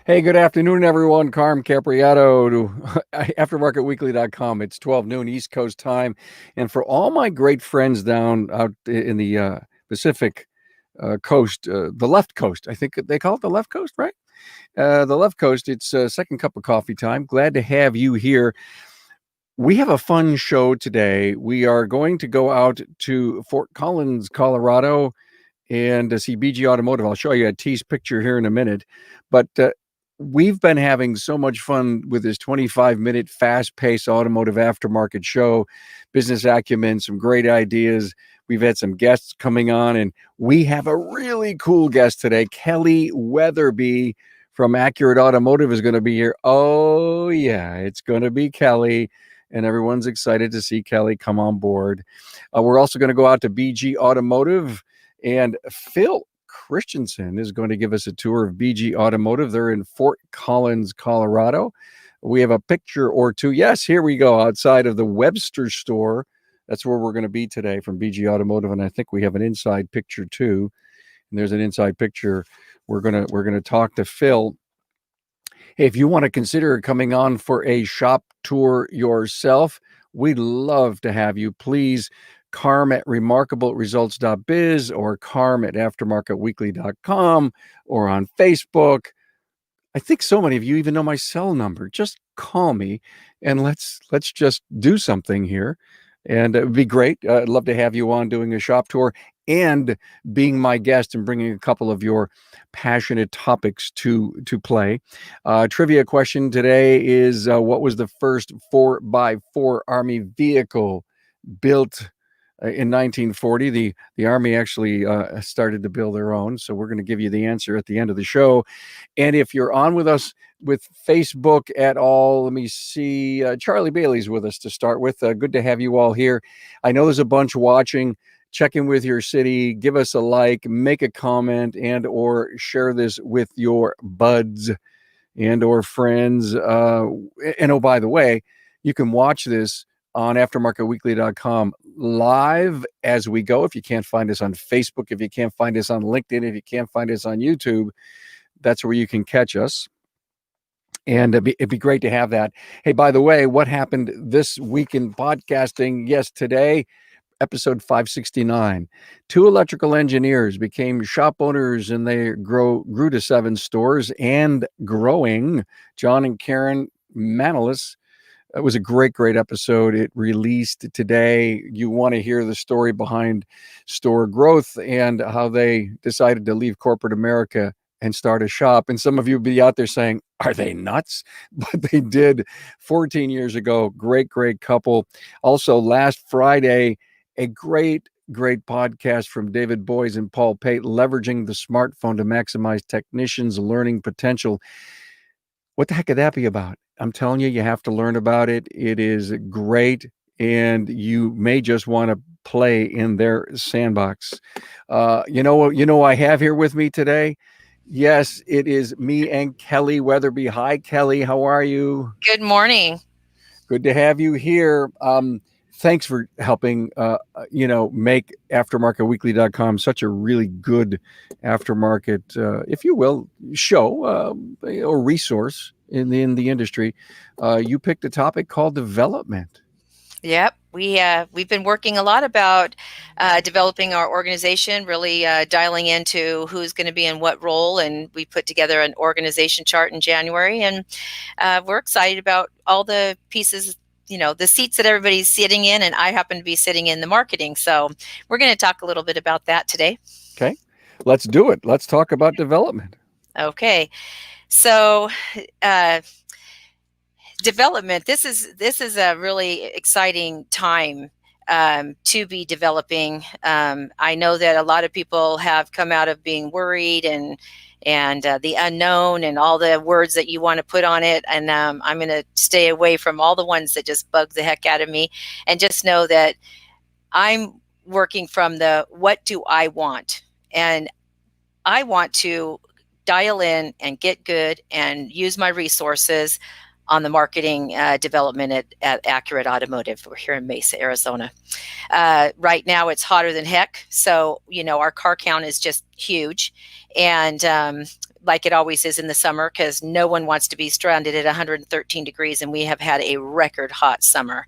Hey, good afternoon, everyone. Carm Capriato to aftermarketweekly.com. It's 12 noon East Coast time. And for all my great friends down out in the Pacific coast, the left coast, I think they call it the left coast, right? The left coast, it's second cup of coffee time. Glad to have you here. We have a fun show today. We are going to go out to Fort Collins, Colorado, and to see BG Automotive. I'll show you a tease picture here in a minute. But we've been having so much fun with this 25-minute fast-paced automotive aftermarket show, business acumen, some great ideas. We've had some guests coming on, and we have a really cool guest today. Kelly Weatherby from Accurate Automotive is going to be here. Oh, yeah, it's going to be Kelly. And everyone's excited to see Kelly come on board. We're also going to go out to BG Automotive, and Phil Christensen is going to give us a tour of BG Automotive. They're in Fort Collins, Colorado. We have a picture or two. Yes, here we go, outside of the Webster store. That's where we're going to be today from BG Automotive, and I think we have an inside picture too. And there's an inside picture. We're gonna talk to Phil. Hey, if you want to consider coming on for a shop tour yourself, we'd love to have you. Please, Carm at remarkableresults.biz or Carm at aftermarketweekly.com or on Facebook. I think so many of you even know my cell number. Just call me and let's just do something here. And it would be great. I'd love to have you on doing a shop tour and being my guest and bringing a couple of your passionate topics to play. Trivia question today is what was the first 4x4 Army vehicle built in 1940? The Army actually started to build their own. So we're going to give you the answer at the end of the show. And if you're on with us with Facebook at all, let me see. Charlie Bailey's with us to start with. Good to have you all here. I know there's a bunch watching. Check in with your city, give us a like, make a comment, and or share this with your buds and or friends. And oh, by the way, you can watch this on aftermarketweekly.com live as we go. If you can't find us on Facebook, if you can't find us on LinkedIn, if you can't find us on YouTube, that's where you can catch us. And it'd be great to have that. Hey, by the way, what happened this week in podcasting? Yes, today, episode 569. Two electrical engineers became shop owners and they grew to 7 stores and growing. John and Karen Manolis. It was a great episode. It released today. You want to hear the story behind store growth and how they decided to leave corporate America and start a shop. And some of you will be out there saying, are they nuts? But they did 14 years ago. Great couple. Also, last Friday, a great podcast from David Boys and Paul Pate, leveraging the smartphone to maximize technicians' learning potential. What the heck could that be about? I'm telling you, you have to learn about it. It is great, and you may just want to play in their sandbox. You know, I have here with me today. Yes, it is me and Kelly Weatherby. Hi, Kelly. How are you? Good morning. Good to have you here. Thanks for helping, make aftermarketweekly.com such a really good aftermarket, if you will, show or resource in the industry. You picked a topic called development. Yep, we've been working a lot about developing our organization, really dialing into who's going to be in what role, and we put together an organization chart in January, and we're excited about all the pieces. You know, the seats that everybody's sitting in, and I happen to be sitting in the marketing. So we're going to talk a little bit about that today. Okay, let's do it. Let's talk about development. Okay, so development. This is a really exciting time to be developing. I know that a lot of people have come out of being worried and the unknown and all the words that you want to put on it. And I'm going to stay away from all the ones that just bug the heck out of me, and just know that I'm working from the what do I want? And I want to dial in and get good and use my resources on the marketing development at Accurate Automotive. We're here in Mesa, Arizona. Right now it's hotter than heck. So, you know, our car count is just huge. And like it always is in the summer, because no one wants to be stranded at 113 degrees, and we have had a record hot summer.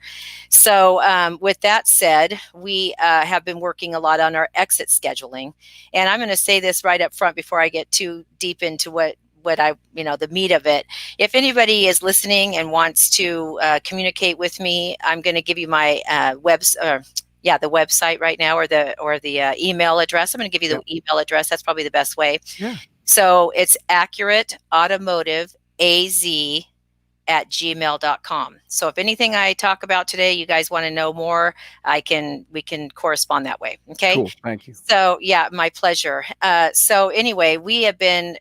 So with that said, we have been working a lot on our exit scheduling. And I'm going to say this right up front before I get too deep into what I, the meat of it. If anybody is listening and wants to communicate with me, I'm going to give you my the website right now, or the email address. I'm going to give you the email address. That's probably the best way. Yeah. So it's Accurate Automotive AZ at gmail.com. So if anything I talk about today, you guys want to know more, we can correspond that way. Okay. Cool. Thank you. So yeah, my pleasure. So anyway, we have been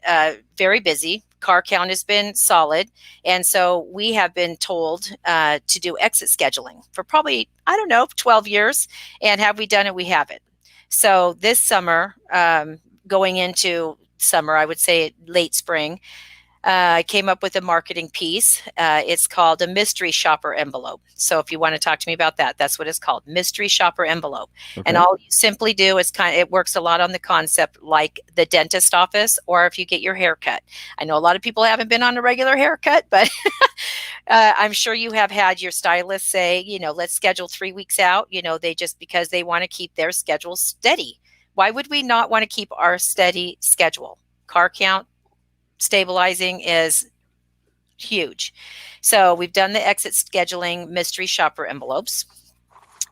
very busy. Car count has been solid. And so we have been told to do exit scheduling for probably, 12 years. And have we done it? We haven't. So this summer, going into summer, I would say late spring, I came up with a marketing piece. It's called a mystery shopper envelope. So if you want to talk to me about that, that's what it's called, mystery shopper envelope. Okay. And all you simply do is it works a lot on the concept like the dentist office, or if you get your hair cut. I know a lot of people haven't been on a regular haircut, but I'm sure you have had your stylist say, let's schedule 3 weeks out. Because they want to keep their schedule steady. Why would we not want to keep our steady schedule? Car count stabilizing is huge. So we've done the exit scheduling mystery shopper envelopes.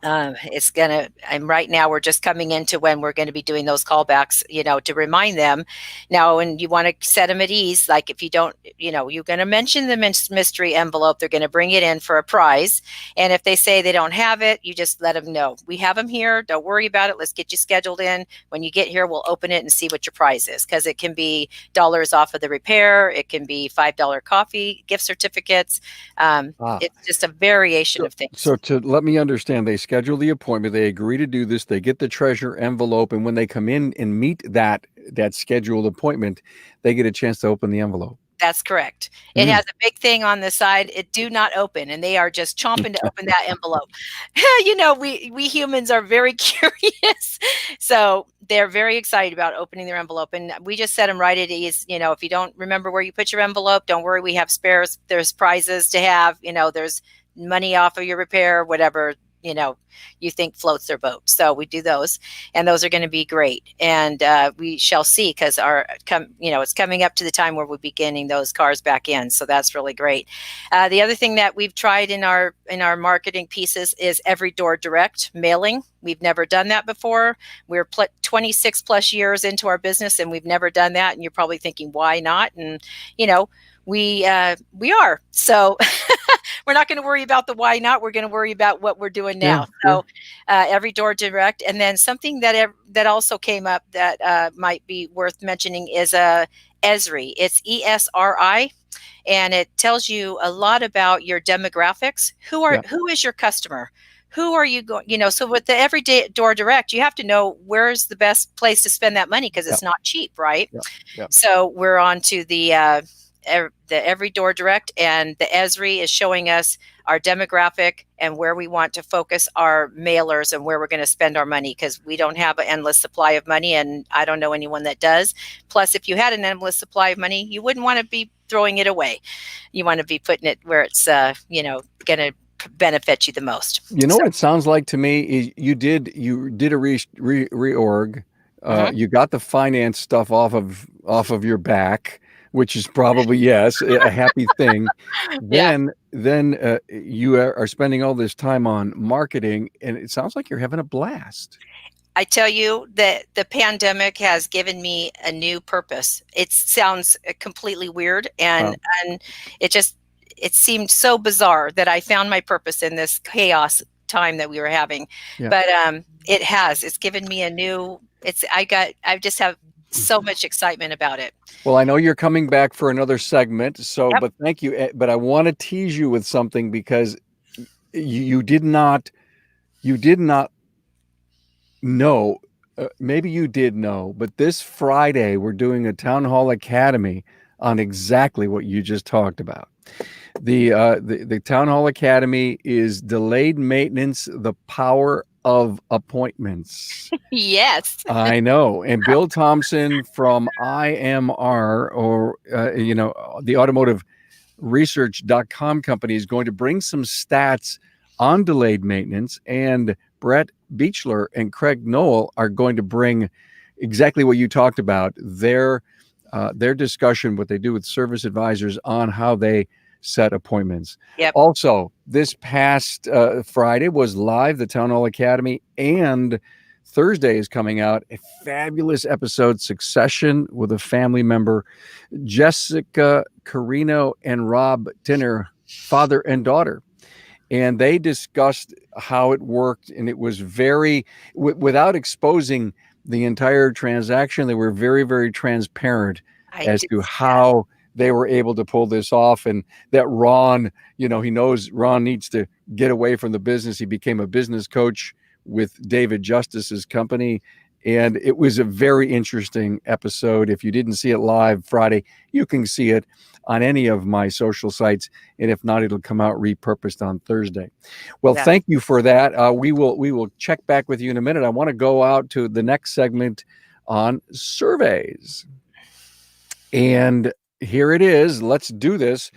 Right now we're just coming into when we're going to be doing those callbacks, to remind them now, and you want to set them at ease. Like if you don't, you're going to mention the mystery envelope, they're going to bring it in for a prize. And if they say they don't have it, you just let them know we have them here. Don't worry about it. Let's get you scheduled in. When you get here, we'll open it and see what your prize is. Cause it can be dollars off of the repair. It can be $5 coffee, gift certificates. It's just a variation of things. So to let me understand, they schedule the appointment, they agree to do this, they get the treasure envelope, and when they come in and meet that scheduled appointment, they get a chance to open the envelope. That's correct. It has a big thing on the side. It do not open, and they are just chomping to open that envelope. We humans are very curious, so they're very excited about opening their envelope, and we just set them right at ease. If you don't remember where you put your envelope, don't worry. We have spares. There's prizes to have. There's money off of your repair, whatever you think floats their boat. So we do those, and those are going to be great. And we shall see, because it's coming up to the time where we'll be getting those cars back in. So that's really great. The other thing that we've tried in our marketing pieces is every door direct mailing. We've never done that before. We're 26 plus years into our business, and we've never done that. And you're probably thinking, why not? And we are. So we're not going to worry about the why not. We're going to worry about what we're doing now. So every door direct. And then something that also came up that might be worth mentioning is ESRI. It's ESRI. And it tells you a lot about your demographics. Who is your customer? Who are you going, so with the everyday door direct, you have to know where's the best place to spend that money, because it's not cheap, right? So we're on to the every door direct, and the ESRI is showing us our demographic and where we want to focus our mailers and where we're going to spend our money, because we don't have an endless supply of money, and I don't know anyone that does. Plus, if you had an endless supply of money, you wouldn't want to be throwing it away. You want to be putting it where it's going to benefit you the most. What it sounds like to me is you did a reorg. You got the finance stuff off of your back, which is probably a happy thing. Then you are spending all this time on marketing, and it sounds like you're having a blast. I tell you that the pandemic has given me a new purpose. It sounds completely weird, and it seemed so bizarre that I found my purpose in this chaos time that we were having. But it's given me a new. I just have so much excitement about it. Well, I know you're coming back for another segment, but thank you. But I want to tease you with something, because you did not know, maybe you did know, but this Friday we're doing a Town Hall Academy on exactly what you just talked about. The Town Hall Academy is delayed maintenance, the power of appointments. Yes. I know. And Bill Thompson from IMR, or, the automotive research.com company, is going to bring some stats on delayed maintenance. And Brett Beechler and Craig Noel are going to bring exactly what you talked about, their discussion, what they do with service advisors on how they set appointments. Yep. Also, this past Friday was live, the Town Hall Academy, and Thursday is coming out a fabulous episode, Succession, with a family member, Jessica Carino and Rob Dinner, father and daughter. And they discussed how it worked, and it was very, without exposing the entire transaction, they were very, very transparent I as did to see that. how they were able to pull this off. And that Ron, he knows Ron needs to get away from the business. He became a business coach with David Justice's company. And it was a very interesting episode. If you didn't see it live Friday, you can see it on any of my social sites. And if not, it'll come out repurposed on Thursday. Well, That thank you for that. We will check back with you in a minute. I want to go out to the next segment on surveys. And here it is. Let's do this.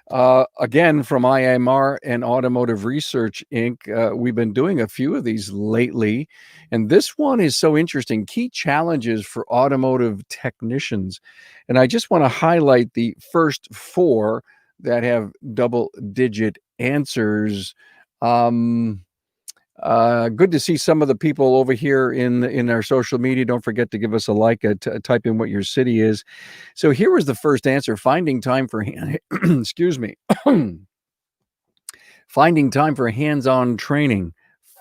Again, from IMR and Automotive Research Inc., we've been doing a few of these lately, and this one is so interesting. Key challenges for automotive technicians. And I just want to highlight the first four that have double-digit answers. Good to see some of the people over here in our social media. Don't forget to give us a like, type in what your city is. So here was the first answer: finding time for excuse me, finding time for hands-on training,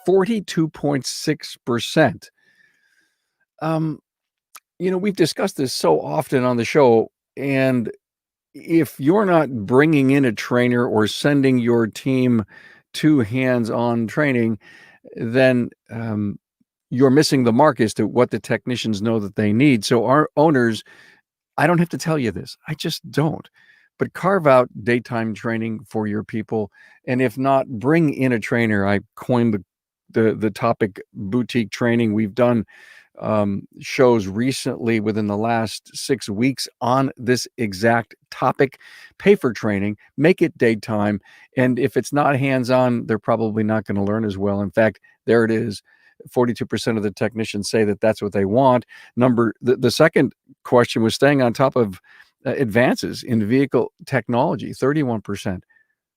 42.6%. We've discussed this so often on the show, and if you're not bringing in a trainer or sending your team to hands-on training, then you're missing the mark as to what the technicians know that they need. So our owners, I don't have to tell you this, I just don't. But carve out daytime training for your people. And if not, bring in a trainer. I coined the topic boutique training. We've done shows recently within the last 6 weeks on this exact topic. Pay for training, make it daytime. And if it's not hands-on, they're probably not going to learn as well. In fact, there it is. 42% of the technicians say that that's what they want. The second question was staying on top of advances in vehicle technology, 31%.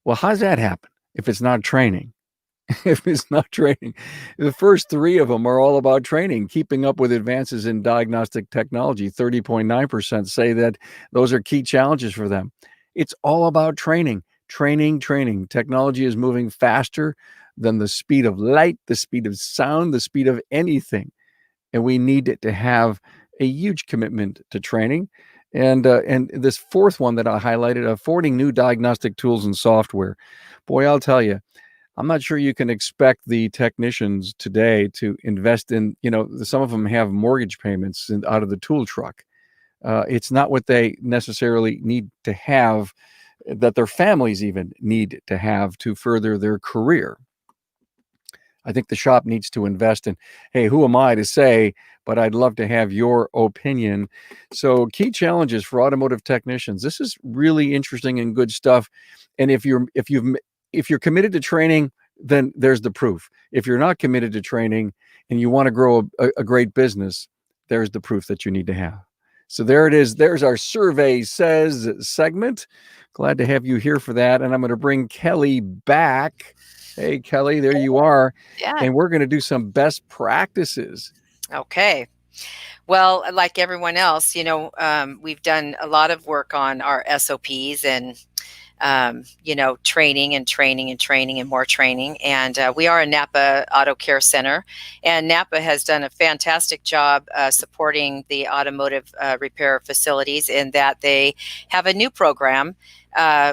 Well, how does that happen if it's not training? If it's not training, the first three of them are all about training. Keeping up with advances in diagnostic technology, 30.9% say that those are key challenges for them. It's all about training. Technology is moving faster than the speed of light, the speed of sound, the speed of anything. And we need it to have a huge commitment to training. And this fourth one that I highlighted, affording new diagnostic tools and software. Boy, I'll tell you, I'm not sure you can expect the technicians today to invest in, some of them have mortgage payments out of the tool truck. It's not what they necessarily need to have, that their families even need to have to further their career. I think the shop needs to invest in, hey, who am I to say, but I'd love to have your opinion. So key challenges for automotive technicians. This is really interesting and good stuff. And if you're committed to training, then there's the proof. If you're not committed to training and you want to grow a great business, there's the proof that you need to have. So there it is. There's our Survey Says segment. Glad to have you here for that. And I'm going to bring Kelly back. Hey, Kelly, there you are. Yeah. And we're going to do some best practices. Okay. Well, like everyone else, we've done a lot of work on our SOPs and training and more training. And we are a Napa Auto Care Center, and Napa has done a fantastic job supporting the automotive repair facilities in that they have a new program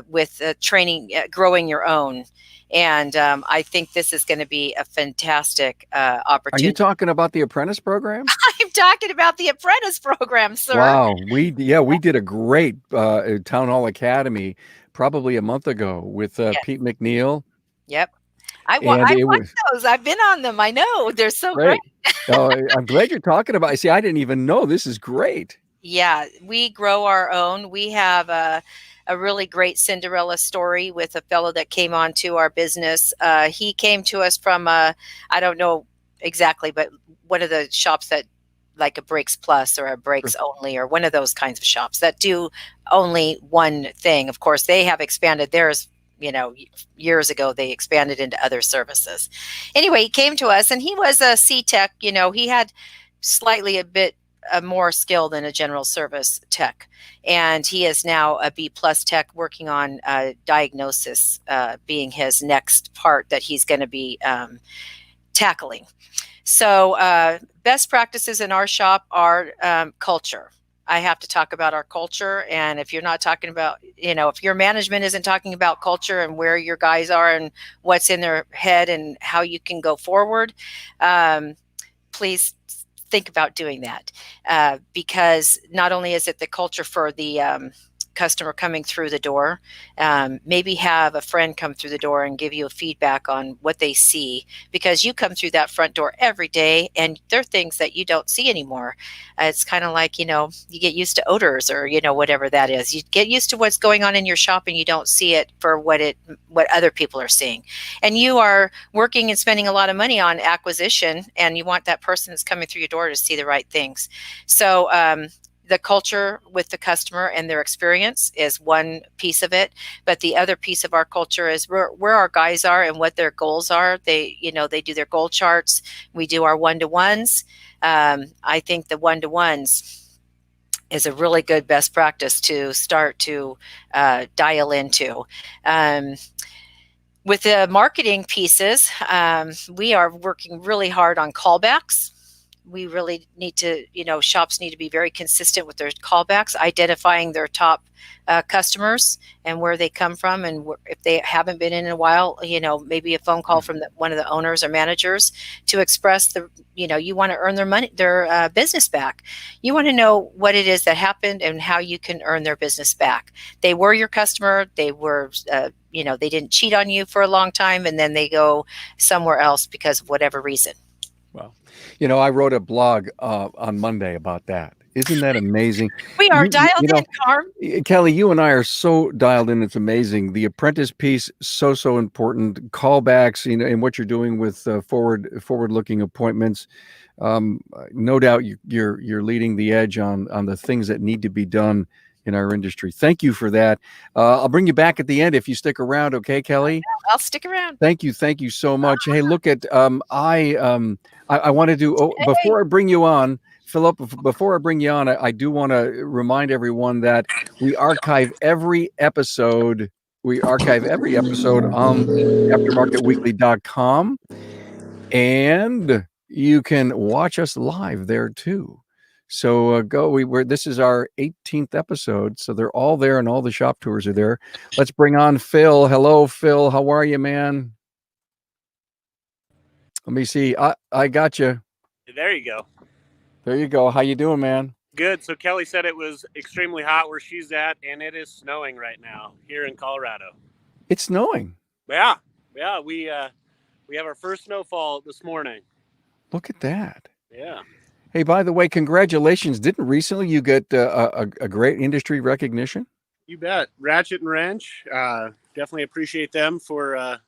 with training, growing your own. And I think this is going to be a fantastic opportunity. Are you talking about the apprentice program? I'm talking about the apprentice program, sir. Wow. We did a great Town Hall Academy probably a month ago with Yes. Pete McNeil. Yep. and I it want was those. I've been on them. I know they're so great. great. Oh, I'm glad you're talking about. See, I didn't even know. This is great. Yeah, we grow our own. We have a really great Cinderella story with a fellow that came on to our business. He came to us from, I don't know exactly, but one of the shops that like a Brakes Plus or a Brakes Only or one of those kinds of shops that do only one thing. Of course, they have expanded theirs. Years ago, they expanded into other services. Anyway, he came to us and he was a C tech. He had slightly a bit more skill than a general service tech. And he is now a B plus tech working on diagnosis being his next part that he's going to be tackling. So best practices in our shop are culture. I have to talk about our culture. And if you're not talking about, if your management isn't talking about culture and where your guys are and what's in their head and how you can go forward, please think about doing that because not only is it the culture for the customer coming through the door, maybe have a friend come through the door and give you a feedback on what they see because you come through that front door every day and there are things that you don't see anymore. It's kind of like, you get used to odors or, whatever that is. You get used to what's going on in your shop and you don't see it for what other people are seeing. And you are working and spending a lot of money on acquisition and you want that person that's coming through your door to see the right things. So, the culture with the customer and their experience is one piece of it, but the other piece of our culture is where our guys are and what their goals are. They do their goal charts. We do our one-to-ones. I think the one-to-ones is a really good best practice to start to dial into. With the marketing pieces, we are working really hard on callbacks. We really need to, shops need to be very consistent with their callbacks, identifying their top customers and where they come from. And if they haven't been in a while, maybe a phone call from one of the owners or managers to express you want to earn their money, their business back. You want to know what it is that happened and how you can earn their business back. They were your customer. They were, they didn't cheat on you for a long time and then they go somewhere else because of whatever reason. Well, I wrote a blog on Monday about that. Isn't that amazing? We are dialed in, Carm. Kelly, you and I are so dialed in. It's amazing. The apprentice piece, so important. Callbacks, and what you're doing with forward-looking appointments. No doubt you're leading the edge on the things that need to be done in our industry. Thank you for that. I'll bring you back at the end if you stick around. Okay, Kelly? I'll stick around. Thank you so much. Hey, look at I want to do before I bring you on, Philip. Before I bring you on, I do want to remind everyone that we archive every episode. We archive every episode on aftermarketweekly.com, and you can watch us live there too. So this is our 18th episode, so they're all there and all the shop tours are there. Let's bring on Phil. Hello, Phil. How are you, man? Let me see. I got you. There you go. There you go. How you doing, man? Good. So Kelly said it was extremely hot where she's at, and it is snowing right now here in Colorado. It's snowing. Yeah. We have our first snowfall this morning. Look at that. Yeah. Hey, by the way, congratulations! Didn't recently you get a great industry recognition? You bet. Ratchet and Wrench. Definitely appreciate them for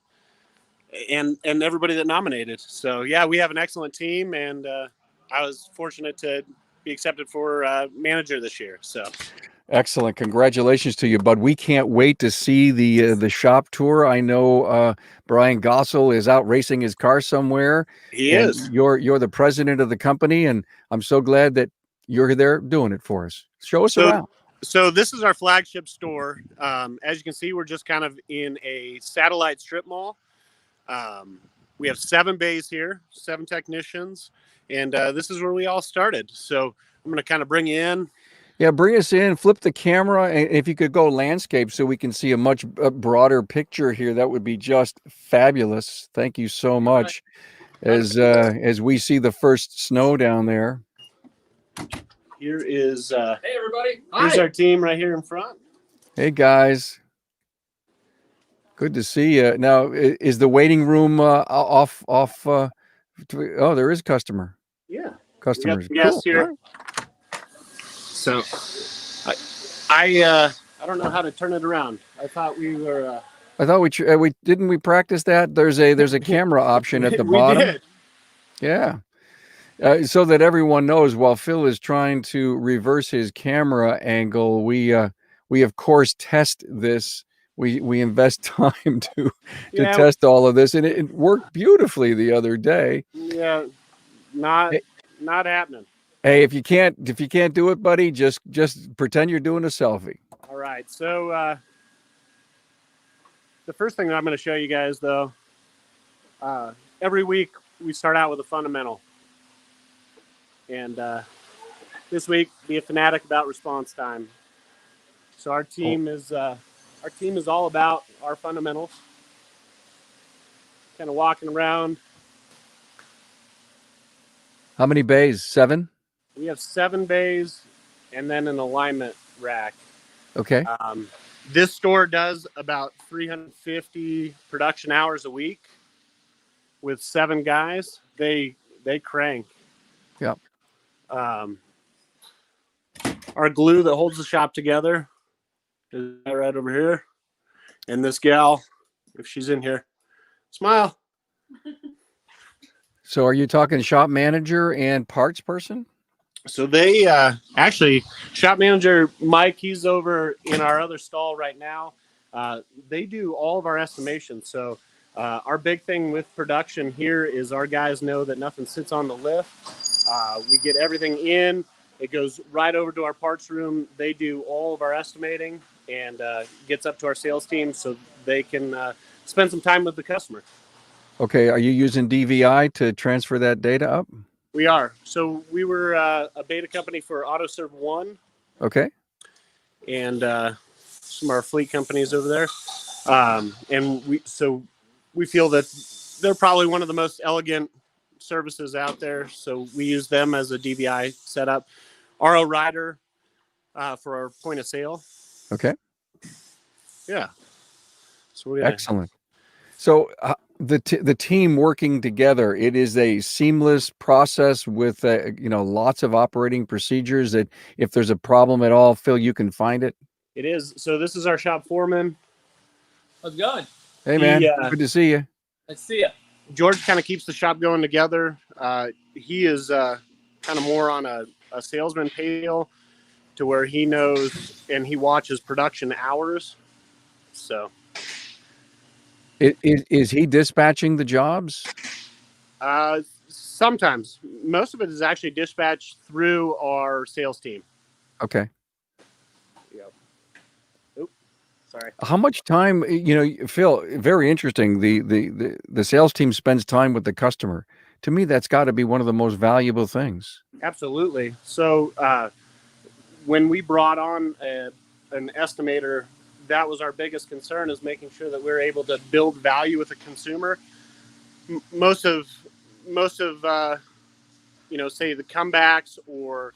and everybody that nominated. So yeah, we have an excellent team, and I was fortunate to be accepted for manager this year. So excellent. Congratulations to you, bud. We can't wait to see the shop tour. I know Brian Gossel is out racing his car somewhere. He is. You're the president of the company, and I'm so glad that you're there doing it for us. Show us around. So this is our flagship store. As you can see, we're just kind of in a satellite strip mall. We have 7 bays here, 7 technicians, and this is where we all started. So I'm going to kind of bring you in. Yeah, bring us in, flip the camera, and if you could go landscape so we can see a much broader picture here, that would be just fabulous. Thank you so much. As we see the first snow down there. Here is hey everybody. Here's our team right here in front. Hey guys. Good to see you. Now, is the waiting room off? Oh, there is Yeah, we got customers. some guests Cool. here. All right. So I don't know how to turn it around. I thought we were. I thought we didn't we practice that. There's a camera option at the We bottom. did. Yeah. So that everyone knows, while Phil is trying to reverse his camera angle, we of course test this. We invest time to Yeah, test all of this, and it worked beautifully the other day. yeah, not Hey, happening. hey, if you can't do it, buddy, just pretend you're doing a selfie. All right, so the first thing that I'm going to show you guys, though, every week we start out with a fundamental, and this week be a fanatic about response time. So our team is all about our fundamentals. Kind of walking around. How many bays? 7? We have 7 bays, and then an alignment rack. Okay. This store does about 350 production hours a week with 7 guys. They crank. Yep. Our glue that holds the shop together is right over here. And this gal, if she's in here, smile. So are you talking shop manager and parts person? So they actually, shop manager Mike, he's over in our other stall right now. They do all of our estimations. So our big thing with production here is our guys know that nothing sits on the lift. We get everything in. It goes right over to our parts room. They do all of our estimating and gets up to our sales team so they can spend some time with the customer. Okay. Are you using DVI to transfer that data up? We are. So we were a beta company for AutoServe 1. Okay. And some of our fleet companies over there. And we feel that they're probably one of the most elegant services out there. So we use them as a DVI setup. RO Rider for our point of sale. Okay. Yeah. So Excellent. So the team working together, it is a seamless process with lots of operating procedures that if there's a problem at all, Phil, you can find it. It is. So this is our shop foreman. How's it going? Hey man, good to see you. Let's see ya. George kind of keeps the shop going together. He is kind of more on a salesman pay deal to where he knows and he watches production hours. So Is he dispatching the jobs? Sometimes. Most of it is actually dispatched through our sales team. Okay. Yep. Oops. Sorry. How much time, Phil, very interesting. The sales team spends time with the customer. To me, that's got to be one of the most valuable things. Absolutely. So when we brought on an estimator, that was our biggest concern, is making sure that we're able to build value with the consumer. Most of say the comebacks or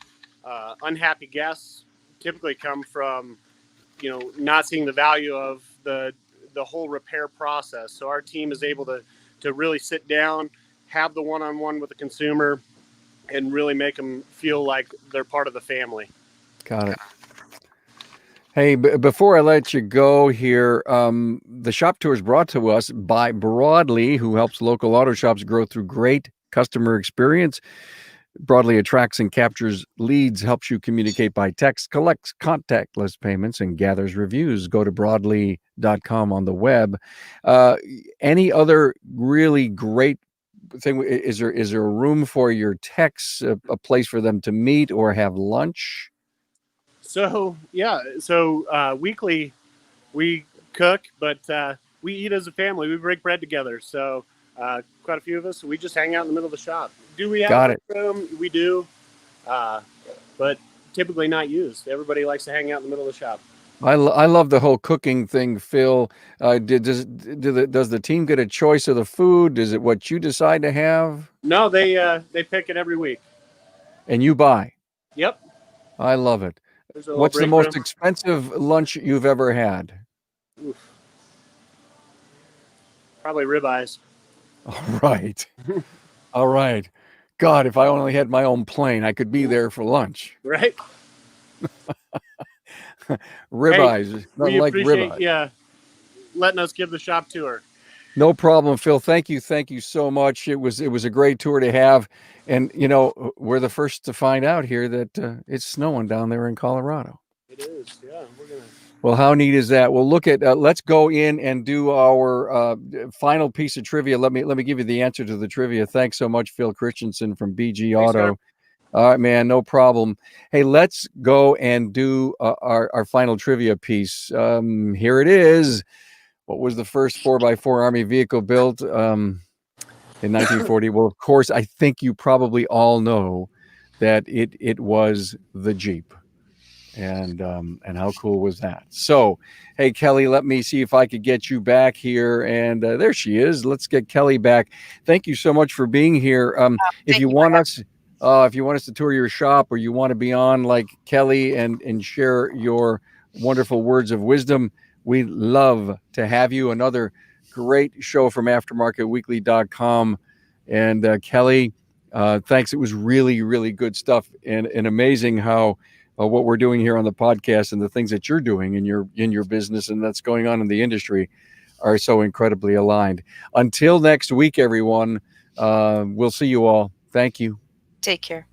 unhappy guests typically come from not seeing the value of the whole repair process. So our team is able to really sit down, have the one-on-one with the consumer, and really make them feel like they're part of the family. Got it. Hey, before I let you go here, the shop tour is brought to us by Broadly, who helps local auto shops grow through great customer experience. Broadly attracts and captures leads, helps you communicate by text, collects contactless payments, and gathers reviews. Go to broadly.com on the web. Any other really great thing? Is there a room for your techs, a place for them to meet or have lunch? So weekly we cook, but we eat as a family. We break bread together. So quite a few of us, we just hang out in the middle of the shop. Do we have a room? We do, but typically not used. Everybody likes to hang out in the middle of the shop. I love the whole cooking thing, Phil. Does the team get a choice of the food? Is it what you decide to have? No, they pick it every week. And you buy? Yep. I love it. What's the most expensive lunch you've ever had? Oof. Probably ribeyes. All right. All right. God, if I only had my own plane, I could be there for lunch. Right. Ribeyes, Hey, not we like appreciate ribeye. you letting us give the shop tour. No problem, Phil. Thank you so much. It was a great tour to have, and we're the first to find out here that it's snowing down there in Colorado. It is, yeah. We're gonna. Well, how neat is that? Well, look at let's go in and do our final piece of trivia. Let me give you the answer to the trivia. Thanks so much, Phil Christensen from BG Thanks, Auto. Carm. All right, man, no problem. Hey, let's go and do our final trivia piece. Here it is. What was the first 4x4 Army vehicle built in 1940? Well, of course, I think you probably all know that it was the Jeep. And how cool was that? So, hey, Kelly, let me see if I could get you back here. And there she is. Let's get Kelly back. Thank you so much for being here. If Thank you you want us, if you want us to tour your shop, or you want to be on like Kelly and share your wonderful words of wisdom, we'd love to have you. Another great show from AftermarketWeekly.com. And Kelly, thanks. It was really, really good stuff, and amazing how what we're doing here on the podcast and the things that you're doing in your business and that's going on in the industry are so incredibly aligned. Until next week, everyone, we'll see you all. Thank you. Take care.